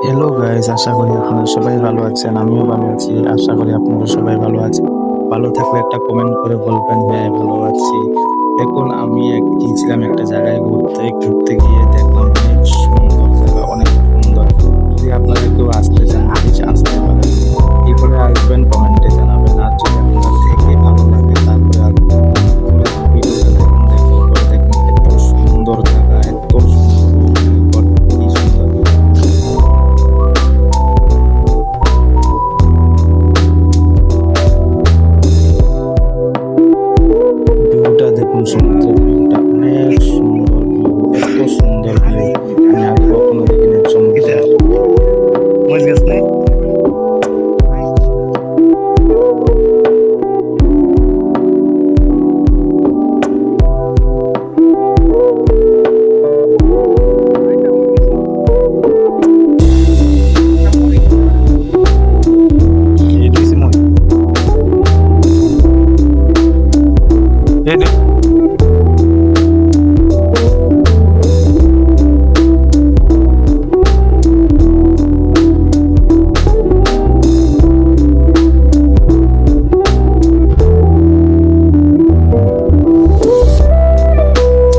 Hello guys, আশা করি আপনারা সবাই ভালো আছেন। আমিও ভালো আছি, আশা করি আপনারা সবাই ভালো আছেন। ভালো থাকলে একটা কমেন্ট করে বলবেন হ্যাঁ ভালো আছি। দেখুন, আমি গিয়েছিলাম একটা জায়গায় ঘুরতে ঘুরতে গিয়ে দেখলাম অনেক সুন্দর জায়গা, অনেক সুন্দর। যদি আপনারা কেউ আসতে চান প্লিজ আসতে পারেন। কি করে আসবেন কমেন্টে জানাবেন। আর যদি আপনার থেকে ভালো লাগে তারপরে আসবেন। পুরো ভিডিওটা দেখুন, দেখার পর দেখুন এত সুন্দর জায়গা, এত সুন্দর, কি সুন্দর। ভিউটা দেখুন, সমুদ্রের ভিউটা অনেক সুন্দর ভিউ, এত সুন্দর ভিউ আমি আগে কখনো দেখিনি সমুদ্রে।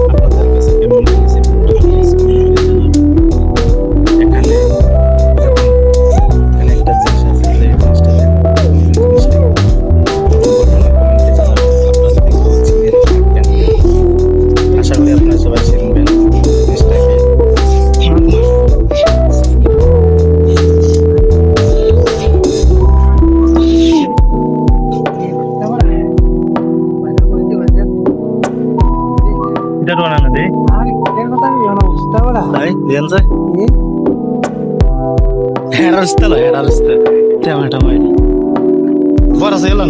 আপনাদের কাছে কেমন লেগেছে ভিউটা প্লিজ কমেন্টে জানাবেন। এখানে দেখুন, এখানে একটা জিনিস আছে, যে জিনিসটা দেখুন, জিনিসটা ঘটনা কমেন্টে জানাবেন। আপনারা যদি কেউ চিনে থাকেন, আশা করি আপনারা সবাই চিনবেন জিনিসটাকে। Itu mana deh? Hai, lihat saya. Harus tuh, harus tuh. Tomato ini. Boras jalan.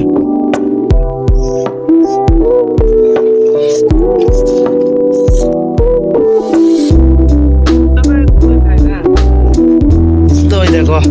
Tuh, ini kok.